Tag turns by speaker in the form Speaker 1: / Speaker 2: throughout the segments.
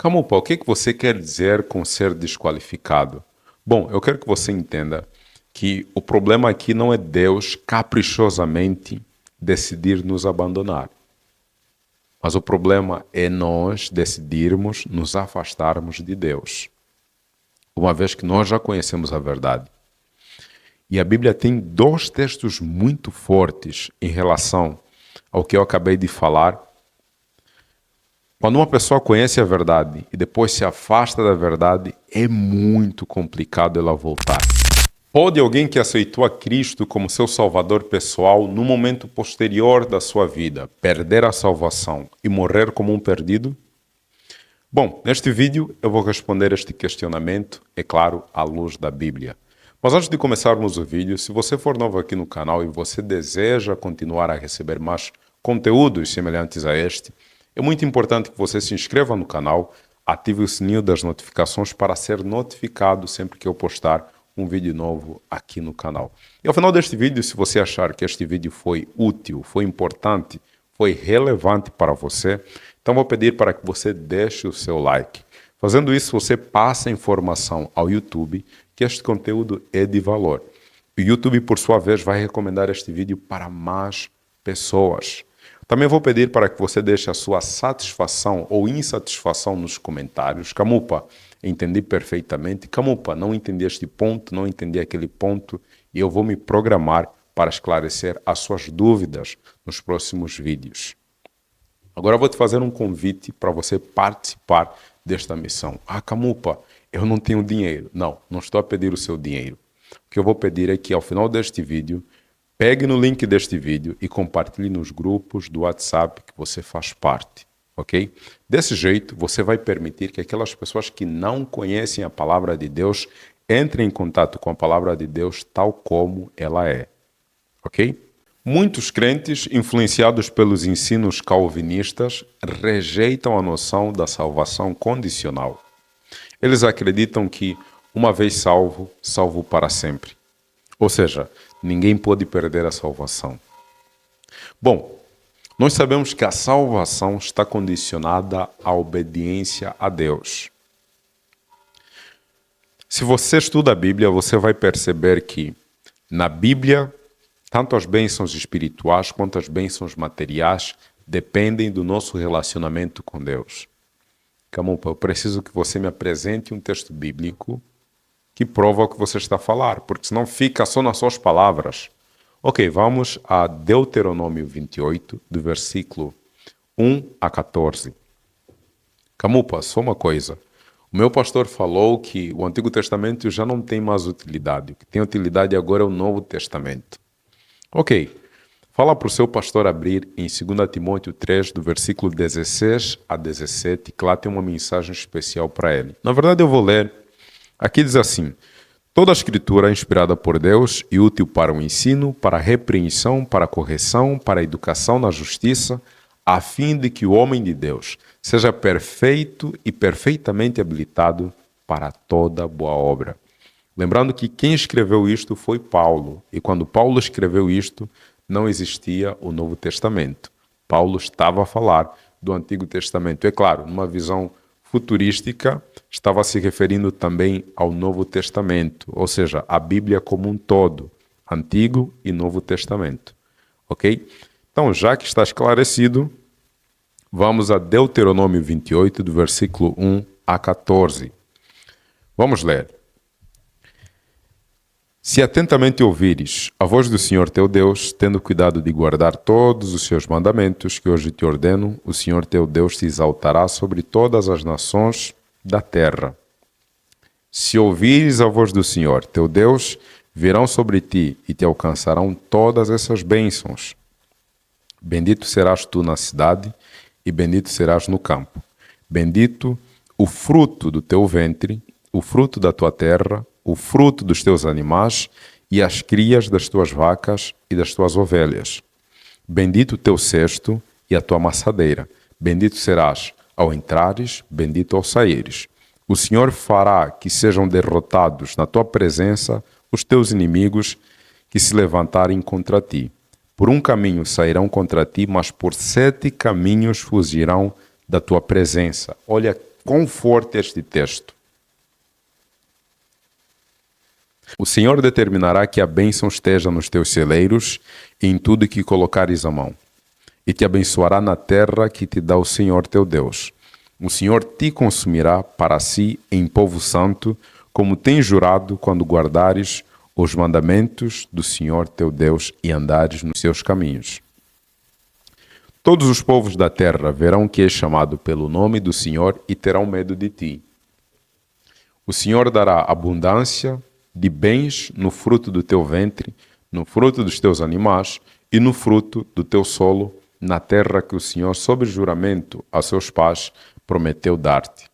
Speaker 1: Camupa, o que que você quer dizer com ser desqualificado? Bom, eu quero que você entenda que o problema aqui não é Deus caprichosamente decidir nos abandonar. Mas o problema é nós decidirmos nos afastarmos de Deus, uma vez que nós já conhecemos a verdade. E a Bíblia tem dois textos muito fortes em relação ao que eu acabei de falar. Quando uma pessoa conhece a verdade e depois se afasta da verdade, é muito complicado ela voltar. Pode alguém que aceitou a Cristo como seu salvador pessoal no momento posterior da sua vida perder a salvação e morrer como um perdido? Bom, neste vídeo eu vou responder este questionamento, é claro, à luz da Bíblia. Mas antes de começarmos o vídeo, se você for novo aqui no canal e você deseja continuar a receber mais conteúdos semelhantes a este, é muito importante que você se inscreva no canal, ative o sininho das notificações para ser notificado sempre que eu postar um vídeo novo aqui no canal. E ao final deste vídeo, se você achar que este vídeo foi útil, foi importante, foi relevante para você, então vou pedir para que você deixe o seu like. Fazendo isso, você passa a informação ao YouTube que este conteúdo é de valor. O YouTube, por sua vez, vai recomendar este vídeo para mais pessoas. Também vou pedir para que você deixe a sua satisfação ou insatisfação nos comentários. Camupa, entendi perfeitamente. Camupa, não entendi este ponto, não entendi aquele ponto. E eu vou me programar para esclarecer as suas dúvidas nos próximos vídeos. Agora eu vou te fazer um convite para você participar desta missão. Ah, Camupa, eu não tenho dinheiro. Não, não estou a pedir o seu dinheiro. O que eu vou pedir é que ao final deste vídeo, pegue no link deste vídeo e compartilhe nos grupos do WhatsApp que você faz parte, ok? Desse jeito, você vai permitir que aquelas pessoas que não conhecem a palavra de Deus entrem em contato com a palavra de Deus tal como ela é, ok? Muitos crentes, influenciados pelos ensinos calvinistas, rejeitam a noção da salvação condicional. Eles acreditam que, uma vez salvo, salvo para sempre. Ou seja, ninguém pode perder a salvação. Bom, nós sabemos que a salvação está condicionada à obediência a Deus. Se você estuda a Bíblia, você vai perceber que na Bíblia, tanto as bênçãos espirituais quanto as bênçãos materiais dependem do nosso relacionamento com Deus. Camupa, eu preciso que você me apresente um texto bíblico que prova o que você está a falar, porque senão fica só nas suas palavras. Ok, vamos a Deuteronômio 28, do versículo 1 a 14. Camupa, só uma coisa. O meu pastor falou que o Antigo Testamento já não tem mais utilidade. O que tem utilidade agora é o Novo Testamento. Ok, fala para o seu pastor abrir em 2 Timóteo 3, do versículo 16 a 17, que lá tem uma mensagem especial para ele. Na verdade, eu vou ler. Aqui diz assim: toda a escritura é inspirada por Deus e útil para o ensino, para a repreensão, para a correção, para a educação na justiça, a fim de que o homem de Deus seja perfeito e perfeitamente habilitado para toda boa obra. Lembrando que quem escreveu isto foi Paulo, e quando Paulo escreveu isto, não existia o Novo Testamento. Paulo estava a falar do Antigo Testamento. É claro, numa visão futurística, estava se referindo também ao Novo Testamento, ou seja, a Bíblia como um todo, Antigo e Novo Testamento. Ok? Então, já que está esclarecido, vamos a Deuteronômio 28, do versículo 1 a 14. Vamos ler. Se atentamente ouvires a voz do Senhor teu Deus, tendo cuidado de guardar todos os seus mandamentos que hoje te ordeno, o Senhor teu Deus te exaltará sobre todas as nações da terra. Se ouvires a voz do Senhor teu Deus, virão sobre ti e te alcançarão todas essas bênçãos. Bendito serás tu na cidade e bendito serás no campo. Bendito o fruto do teu ventre, o fruto da tua terra, o fruto dos teus animais e as crias das tuas vacas e das tuas ovelhas. Bendito o teu cesto e a tua amassadeira. Bendito serás ao entrares, bendito ao saíres. O Senhor fará que sejam derrotados na tua presença os teus inimigos que se levantarem contra ti. Por um caminho sairão contra ti, mas por 7 caminhos fugirão da tua presença. Olha quão forte é este texto. O Senhor determinará que a bênção esteja nos teus celeiros e em tudo que colocares a mão, e te abençoará na terra que te dá o Senhor teu Deus. O Senhor te consumirá para si em povo santo, como tem jurado quando guardares os mandamentos do Senhor teu Deus e andares nos seus caminhos. Todos os povos da terra verão que és chamado pelo nome do Senhor e terão medo de ti. O Senhor dará abundância de bens no fruto do teu ventre, no fruto dos teus animais e no fruto do teu solo, na terra que o Senhor, sob juramento a seus pais, prometeu dar-te.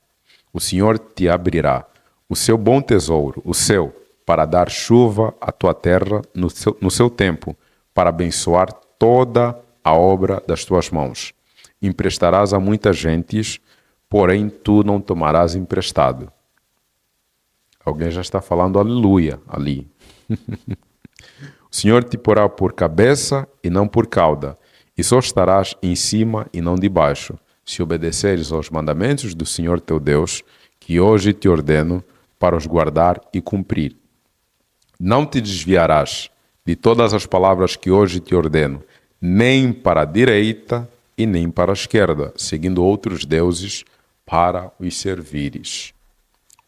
Speaker 1: O Senhor te abrirá o seu bom tesouro, o céu, para dar chuva à tua terra no seu tempo, para abençoar toda a obra das tuas mãos. Emprestarás a muitas gentes, porém tu não tomarás emprestado. Alguém já está falando aleluia ali. O Senhor te porá por cabeça e não por cauda, e só estarás em cima e não debaixo, se obedeceres aos mandamentos do Senhor teu Deus, que hoje te ordeno para os guardar e cumprir. Não te desviarás de todas as palavras que hoje te ordeno, nem para a direita e nem para a esquerda, seguindo outros deuses para os servires.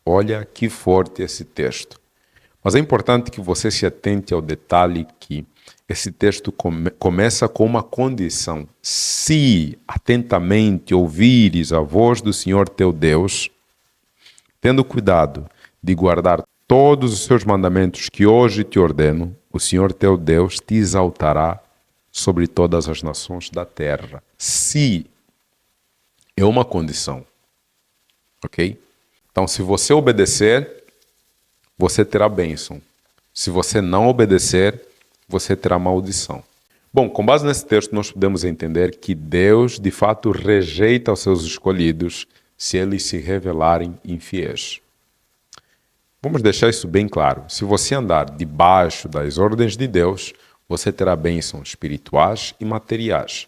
Speaker 1: Olha que forte esse texto. Mas é importante que você se atente ao detalhe que esse texto começa com uma condição. Se atentamente ouvires a voz do Senhor teu Deus, tendo cuidado de guardar todos os seus mandamentos que hoje te ordeno, o Senhor teu Deus te exaltará sobre todas as nações da terra. Se é uma condição. Ok? Então, se você obedecer, você terá bênção. Se você não obedecer, você terá maldição. Bom, com base nesse texto, nós podemos entender que Deus, de fato, rejeita os seus escolhidos se eles se revelarem infiéis. Vamos deixar isso bem claro. Se você andar debaixo das ordens de Deus, você terá bênçãos espirituais e materiais.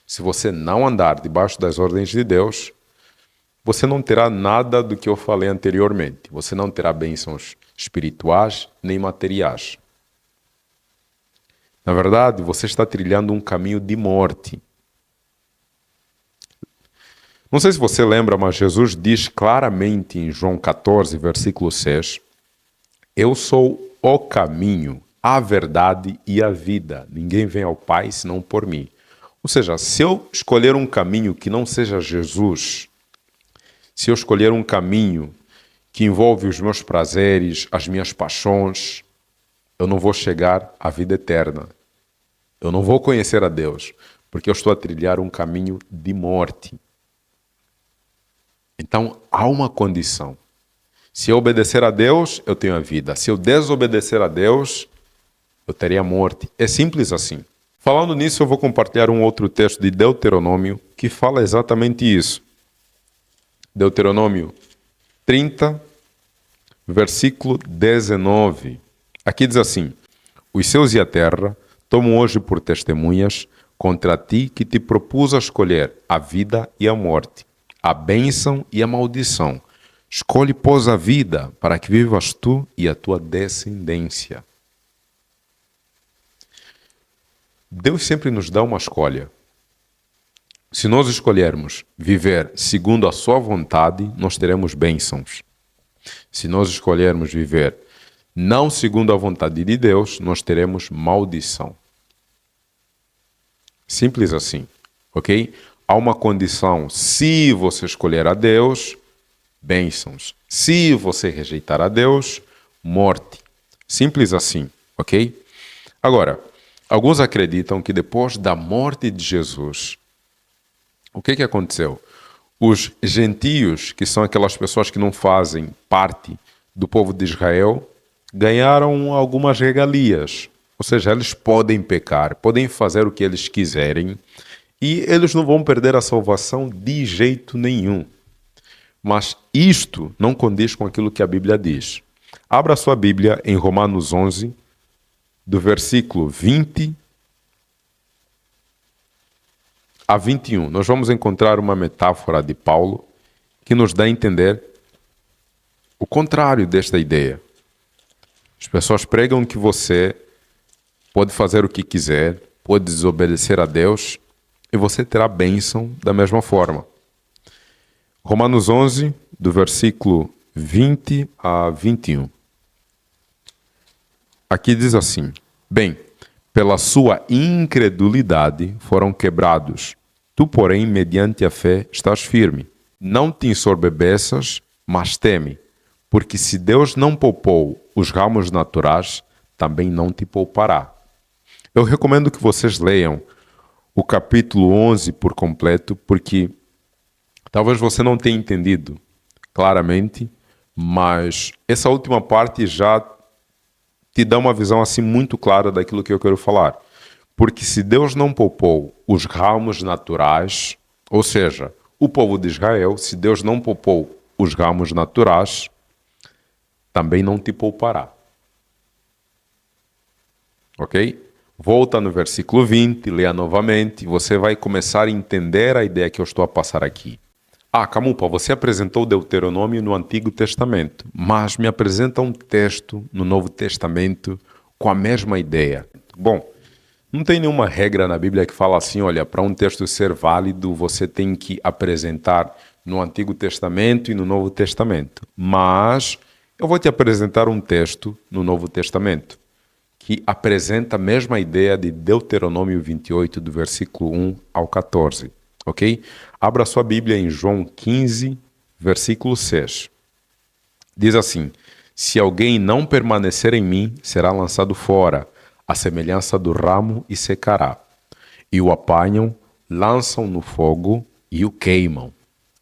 Speaker 1: Se você não andar debaixo das ordens de Deus, você não terá nada do que eu falei anteriormente. Você não terá bênçãos espirituais nem materiais. Na verdade, você está trilhando um caminho de morte. Não sei se você lembra, mas Jesus diz claramente em João 14, versículo 6, eu sou o caminho, a verdade e a vida. Ninguém vem ao Pai senão por mim. Ou seja, se eu escolher um caminho que não seja Jesus, se eu escolher um caminho que envolve os meus prazeres, as minhas paixões, eu não vou chegar à vida eterna. Eu não vou conhecer a Deus, porque eu estou a trilhar um caminho de morte. Então, há uma condição. Se eu obedecer a Deus, eu tenho a vida. Se eu desobedecer a Deus, eu terei a morte. É simples assim. Falando nisso, eu vou compartilhar um outro texto de Deuteronômio que fala exatamente isso. Deuteronômio 30, versículo 19. Aqui diz assim, os céus e a terra tomam hoje por testemunhas contra ti que te propus a escolher a vida e a morte, a bênção e a maldição. Escolhe, pois, a vida, para que vivas tu e a tua descendência. Deus sempre nos dá uma escolha. Se nós escolhermos viver segundo a sua vontade, nós teremos bênçãos. Se nós escolhermos viver não segundo a vontade de Deus, nós teremos maldição. Simples assim, ok? Há uma condição. Se você escolher a Deus, bênçãos. Se você rejeitar a Deus, morte. Simples assim, ok? Agora, alguns acreditam que depois da morte de Jesus, o que aconteceu? Os gentios, que são aquelas pessoas que não fazem parte do povo de Israel, ganharam algumas regalias. Ou seja, eles podem pecar, podem fazer o que eles quiserem e eles não vão perder a salvação de jeito nenhum. Mas isto não condiz com aquilo que a Bíblia diz. Abra sua Bíblia em Romanos 11, do versículo 20 a 21. Nós vamos encontrar uma metáfora de Paulo que nos dá a entender o contrário desta ideia. As pessoas pregam que você pode fazer o que quiser, pode desobedecer a Deus e você terá bênção da mesma forma. Romanos 11, do versículo 20 a 21. Aqui diz assim: bem, pela sua incredulidade foram quebrados. Tu, porém, mediante a fé, estás firme. Não te ensorbebeças, mas teme, porque se Deus não poupou os ramos naturais, também não te poupará. Eu recomendo que vocês leiam o capítulo 11 por completo, porque talvez você não tenha entendido claramente, mas essa última parte já te dá uma visão assim muito clara daquilo que eu quero falar. Porque se Deus não poupou os ramos naturais, ou seja, o povo de Israel, se Deus não poupou os ramos naturais, também não te poupará. Ok? Volta no versículo 20, leia novamente, você vai começar a entender a ideia que eu estou a passar aqui. Camupa, você apresentou o Deuteronômio no Antigo Testamento, mas me apresenta um texto no Novo Testamento com a mesma ideia. Bom, não tem nenhuma regra na Bíblia que fala assim, olha, para um texto ser válido, você tem que apresentar no Antigo Testamento e no Novo Testamento. Mas eu vou te apresentar um texto no Novo Testamento que apresenta a mesma ideia de Deuteronômio 28, do versículo 1 ao 14. Ok? Abra sua Bíblia em João 15, versículo 6. Diz assim: se alguém não permanecer em mim, será lançado fora, à semelhança do ramo, e secará. E o apanham, lançam no fogo e o queimam.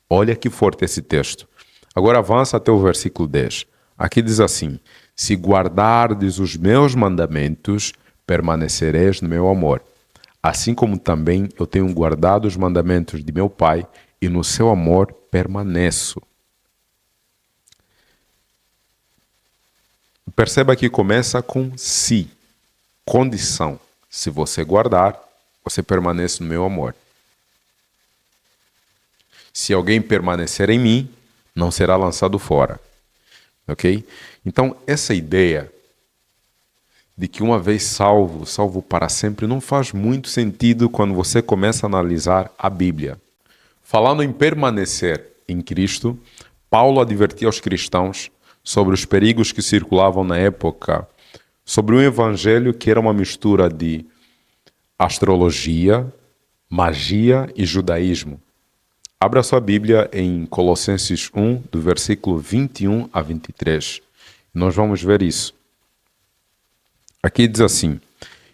Speaker 1: Olha que forte esse texto. Agora avança até o versículo 10. Aqui diz assim: se guardardes os meus mandamentos, permanecereis no meu amor. Assim como também eu tenho guardado os mandamentos de meu Pai, e no seu amor permaneço. Perceba que começa com se, condição. Se você guardar, você permanece no meu amor. Se alguém permanecer em mim, não será lançado fora. Ok? Então, essa ideia de que uma vez salvo, salvo para sempre, não faz muito sentido quando você começa a analisar a Bíblia. Falando em permanecer em Cristo, Paulo advertia aos cristãos sobre os perigos que circulavam na época, sobre um evangelho que era uma mistura de astrologia, magia e judaísmo. Abra sua Bíblia em Colossenses 1, do versículo 21 a 23. Nós vamos ver isso. Aqui diz assim: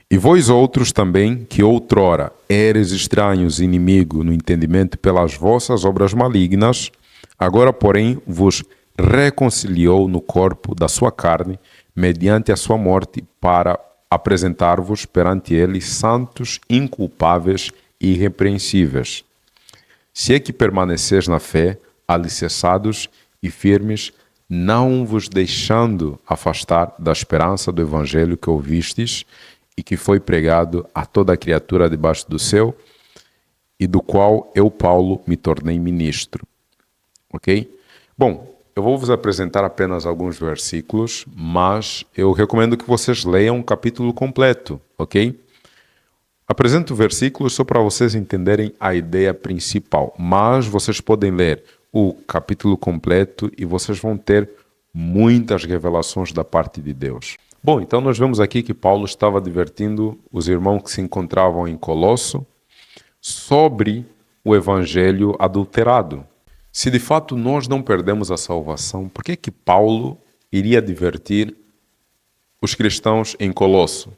Speaker 1: e vós outros também, que outrora eres estranhos e inimigo no entendimento pelas vossas obras malignas, agora, porém, vos reconciliou no corpo da sua carne, mediante a sua morte, para apresentar-vos perante ele santos, inculpáveis e irrepreensíveis. Se é que permaneceis na fé, alicerçados e firmes, não vos deixando afastar da esperança do evangelho que ouvistes e que foi pregado a toda a criatura debaixo do céu, e do qual eu, Paulo, me tornei ministro. Ok? Bom, eu vou vos apresentar apenas alguns versículos, mas eu recomendo que vocês leiam o capítulo completo, ok? Apresento versículos só para vocês entenderem a ideia principal, mas vocês podem ler o capítulo completo e vocês vão ter muitas revelações da parte de Deus. Bom, então nós vemos aqui que Paulo estava advertindo os irmãos que se encontravam em Colosso sobre o evangelho adulterado. Se de fato nós não perdemos a salvação, por que Paulo iria advertir os cristãos em Colosso?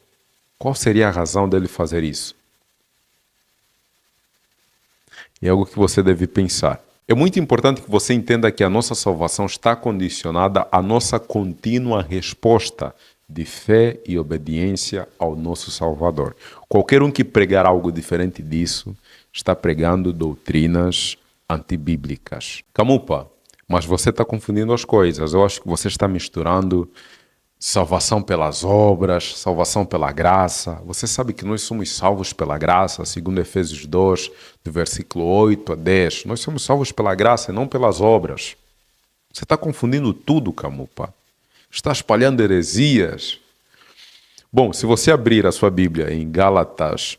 Speaker 1: Qual seria a razão dele fazer isso? É algo que você deve pensar. É muito importante que você entenda que a nossa salvação está condicionada à nossa contínua resposta de fé e obediência ao nosso Salvador. Qualquer um que pregar algo diferente disso está pregando doutrinas antibíblicas. Camupa, mas você está confundindo as coisas. Eu acho que você está misturando salvação pelas obras, salvação pela graça. Você sabe que nós somos salvos pela graça, segundo Efésios 2, do versículo 8 a 10. Nós somos salvos pela graça e não pelas obras. Você está confundindo tudo, Camupa. Está espalhando heresias. Bom, se você abrir a sua Bíblia em Gálatas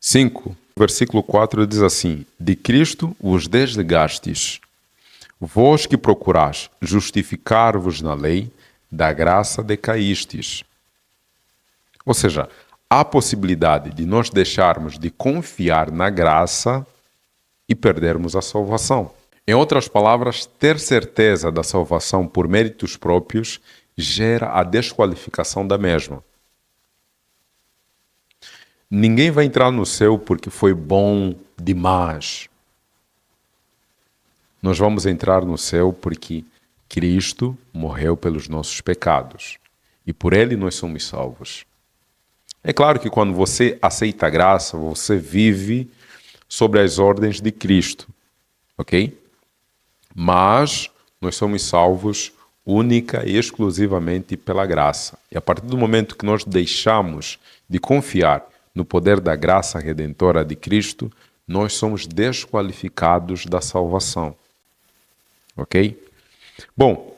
Speaker 1: 5, versículo 4, diz assim: de Cristo vos desligastes, vós que procurais justificar-vos na lei, da graça decaístes. Ou seja, há possibilidade de nós deixarmos de confiar na graça e perdermos a salvação. Em outras palavras, ter certeza da salvação por méritos próprios gera a desqualificação da mesma. Ninguém vai entrar no céu porque foi bom demais. Nós vamos entrar no céu porque Cristo morreu pelos nossos pecados e por Ele nós somos salvos. É claro que quando você aceita a graça, você vive sobre as ordens de Cristo, ok? Mas nós somos salvos única e exclusivamente pela graça. E a partir do momento que nós deixamos de confiar no poder da graça redentora de Cristo, nós somos desqualificados da salvação. Ok? Bom,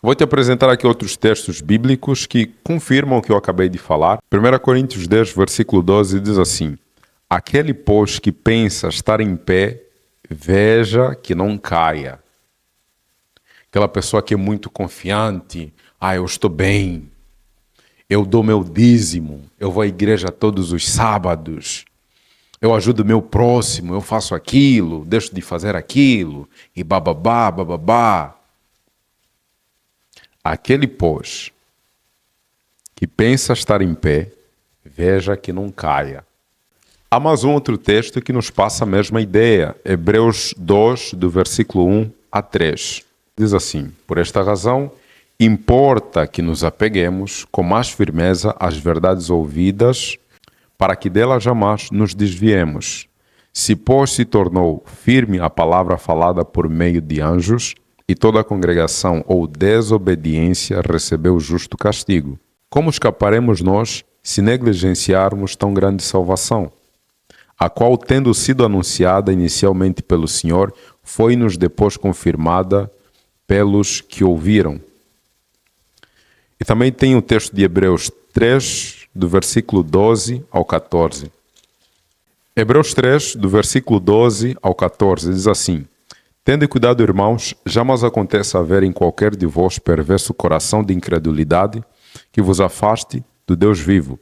Speaker 1: vou te apresentar aqui outros textos bíblicos que confirmam o que eu acabei de falar. 1 Coríntios 10, versículo 12 diz assim: aquele, pois, que pensa estar em pé, veja que não caia. Aquela pessoa que é muito confiante, eu estou bem, eu dou meu dízimo, eu vou à igreja todos os sábados, eu ajudo o meu próximo, eu faço aquilo, deixo de fazer aquilo, e bababá, bababá. Aquele, pois, que pensa estar em pé, veja que não caia. Há mais um outro texto que nos passa a mesma ideia, Hebreus 2, do versículo 1 a 3. Diz assim: por esta razão, importa que nos apeguemos com mais firmeza às verdades ouvidas, para que delas jamais nos desviemos. Se, pois, se tornou firme a palavra falada por meio de anjos, e toda a congregação ou desobediência recebeu justo castigo, como escaparemos nós se negligenciarmos tão grande salvação, a qual, tendo sido anunciada inicialmente pelo Senhor, foi-nos depois confirmada pelos que ouviram? E também tem o texto de Hebreus 3, do versículo 12 ao 14. Hebreus 3, do versículo 12 ao 14, diz assim: tende cuidado, irmãos, jamais aconteça haver em qualquer de vós perverso coração de incredulidade que vos afaste do Deus vivo.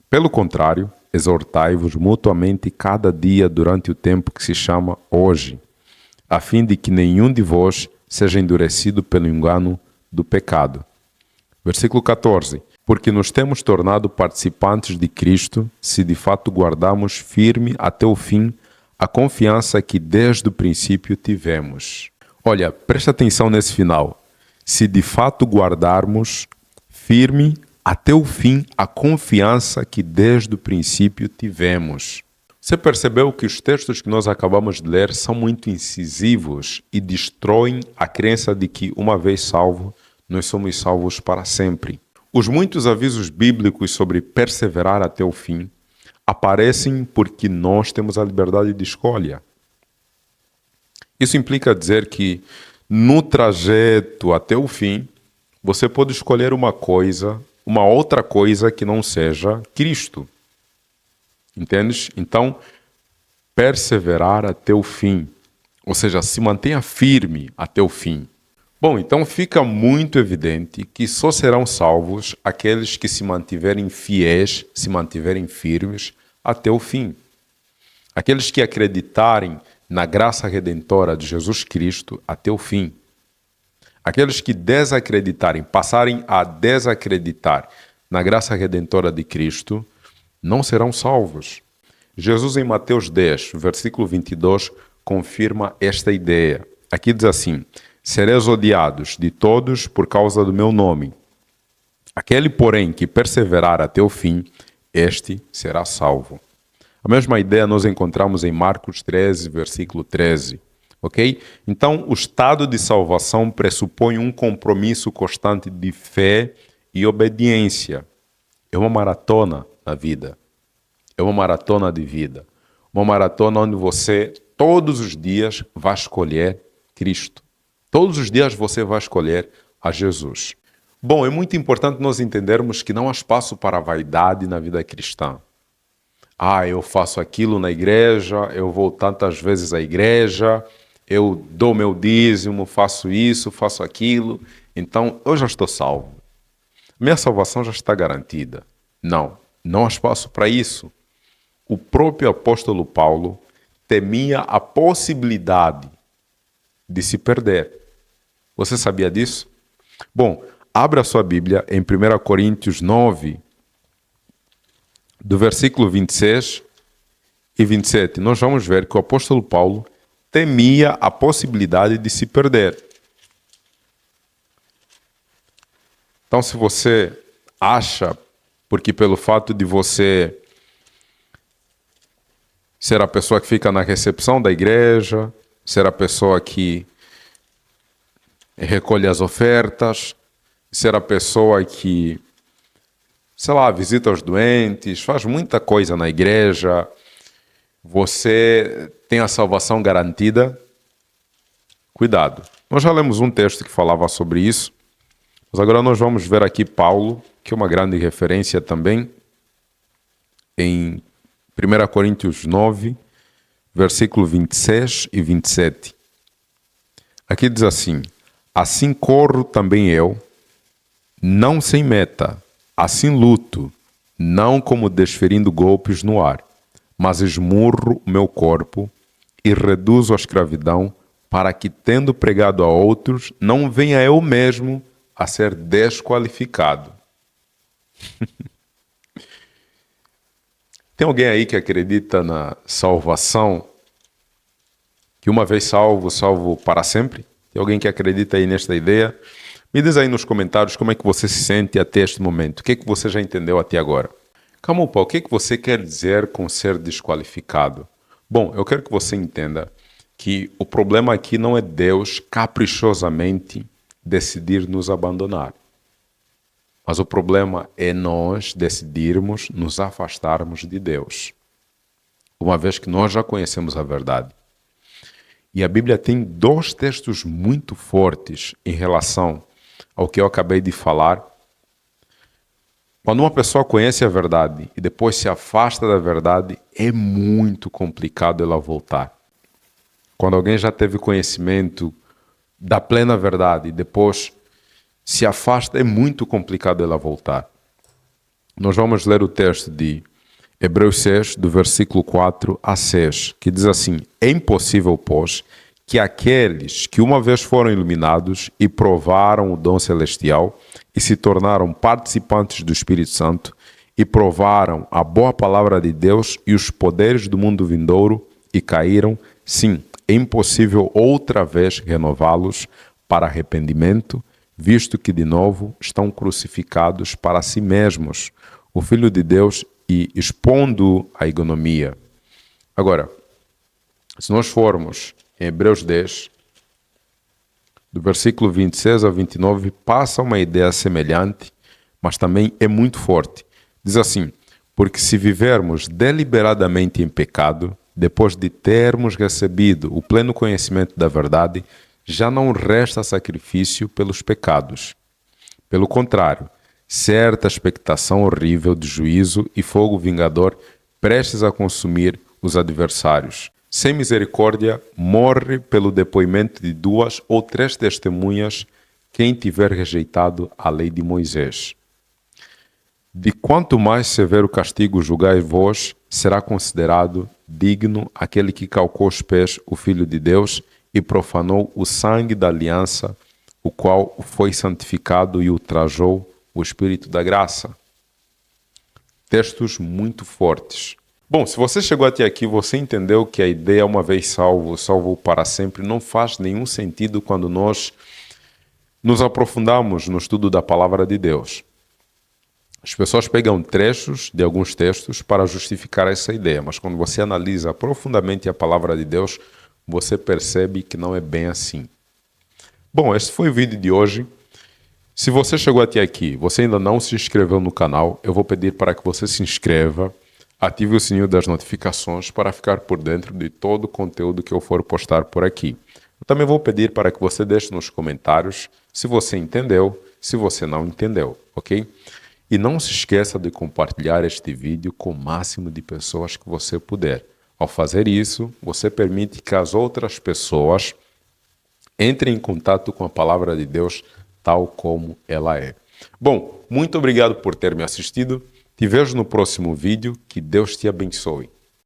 Speaker 1: Pelo contrário, exortai-vos mutuamente cada dia durante o tempo que se chama hoje, a fim de que nenhum de vós seja endurecido pelo engano do pecado. Versículo 14. Porque nos temos tornado participantes de Cristo, se de fato guardamos firme até o fim a confiança que desde o princípio tivemos. Olha, presta atenção nesse final. Se de fato guardarmos firme até o fim a confiança que desde o princípio tivemos. Você percebeu que os textos que nós acabamos de ler são muito incisivos e destroem a crença de que, uma vez salvo, nós somos salvos para sempre. Os muitos avisos bíblicos sobre perseverar até o fim aparecem porque nós temos a liberdade de escolha. Isso implica dizer que, no trajeto até o fim, você pode escolher uma outra coisa que não seja Cristo. Entendes? Então, perseverar até o fim, ou seja, se mantenha firme até o fim. Bom, então fica muito evidente que só serão salvos aqueles que se mantiverem fiéis, se mantiverem firmes até o fim. Aqueles que acreditarem na graça redentora de Jesus Cristo até o fim. Aqueles que desacreditarem, passarem a desacreditar na graça redentora de Cristo, não serão salvos. Jesus, em Mateus 10, versículo 22, confirma esta ideia. Aqui diz assim: sereis odiados de todos por causa do meu nome. Aquele, porém, que perseverar até o fim, este será salvo. A mesma ideia nós encontramos em Marcos 13, versículo 13. ok? Então, o estado de salvação pressupõe um compromisso constante de fé e obediência. É uma maratona na vida. É uma maratona de vida. Uma maratona onde você, todos os dias, vai escolher Cristo. Todos os dias você vai escolher a Jesus. Bom, é muito importante nós entendermos que não há espaço para a vaidade na vida cristã. Eu faço aquilo na igreja, eu vou tantas vezes à igreja, eu dou meu dízimo, faço isso, faço aquilo, então eu já estou salvo. Minha salvação já está garantida. Não, não há espaço para isso. O próprio apóstolo Paulo temia a possibilidade de se perder. Você sabia disso? Bom, abra a sua Bíblia em 1 Coríntios 9, do versículo 26 e 27. Nós vamos ver que o apóstolo Paulo temia a possibilidade de se perder. Então, se você acha, porque pelo fato de você ser a pessoa que fica na recepção da igreja, ser a pessoa que recolhe as ofertas, ser a pessoa que, sei lá, visita os doentes, faz muita coisa na igreja, você tem a salvação garantida, cuidado. Nós já lemos um texto que falava sobre isso, mas agora nós vamos ver aqui Paulo, que é uma grande referência também, em 1 Coríntios 9, versículo 26 e 27. Aqui diz assim: assim corro também eu, não sem meta, assim luto, não como desferindo golpes no ar, mas esmurro o meu corpo e reduzo a escravidão, para que, tendo pregado a outros, não venha eu mesmo a ser desqualificado. Tem alguém aí que acredita na salvação, que uma vez salvo, salvo para sempre? Tem alguém que acredita aí nesta ideia? Me diz aí nos comentários como é que você se sente até este momento. O que é que você já entendeu até agora? Camupa, o que é que você quer dizer com ser desqualificado? Bom, eu quero que você entenda que o problema aqui não é Deus caprichosamente decidir nos abandonar. Mas o problema é nós decidirmos nos afastarmos de Deus, uma vez que nós já conhecemos a verdade. E a Bíblia tem dois textos muito fortes em relação ao que eu acabei de falar. Quando uma pessoa conhece a verdade e depois se afasta da verdade, é muito complicado ela voltar. Quando alguém já teve conhecimento da plena verdade e depois se afasta, é muito complicado ela voltar. Nós vamos ler o texto de Hebreus 6, do versículo 4 a 6, que diz assim: é impossível, pois, que aqueles que uma vez foram iluminados e provaram o dom celestial e se tornaram participantes do Espírito Santo e provaram a boa palavra de Deus e os poderes do mundo vindouro e caíram, sim, é impossível outra vez renová-los para arrependimento, visto que de novo estão crucificados para si mesmos, o Filho de Deus, e expondo a ignomia. Agora, se nós formos em Hebreus 10, do versículo 26 a 29, passa uma ideia semelhante, mas também é muito forte. Diz assim: porque se vivermos deliberadamente em pecado, depois de termos recebido o pleno conhecimento da verdade, já não resta sacrifício pelos pecados. Pelo contrário, certa expectação horrível de juízo e fogo vingador prestes a consumir os adversários. Sem misericórdia, morre pelo depoimento de 2 ou 3 testemunhas quem tiver rejeitado a lei de Moisés. De quanto mais severo castigo julgai vós, será considerado digno aquele que calcou os pés o Filho de Deus e profanou o sangue da aliança, o qual foi santificado e ultrajou o Espírito da graça. Textos muito fortes. Bom, se você chegou até aqui, você entendeu que a ideia uma vez salvo, salvo para sempre, não faz nenhum sentido quando nós nos aprofundamos no estudo da palavra de Deus. As pessoas pegam trechos de alguns textos para justificar essa ideia, mas quando você analisa profundamente a palavra de Deus, você percebe que não é bem assim. Bom, esse foi o vídeo de hoje. Se você chegou até aqui, você ainda não se inscreveu no canal, eu vou pedir para que você se inscreva, ative o sininho das notificações para ficar por dentro de todo o conteúdo que eu for postar por aqui. Eu também vou pedir para que você deixe nos comentários se você entendeu, se você não entendeu, ok? E não se esqueça de compartilhar este vídeo com o máximo de pessoas que você puder. Ao fazer isso, você permite que as outras pessoas entrem em contato com a palavra de Deus tal como ela é. Bom, muito obrigado por ter me assistido. Te vejo no próximo vídeo. Que Deus te abençoe.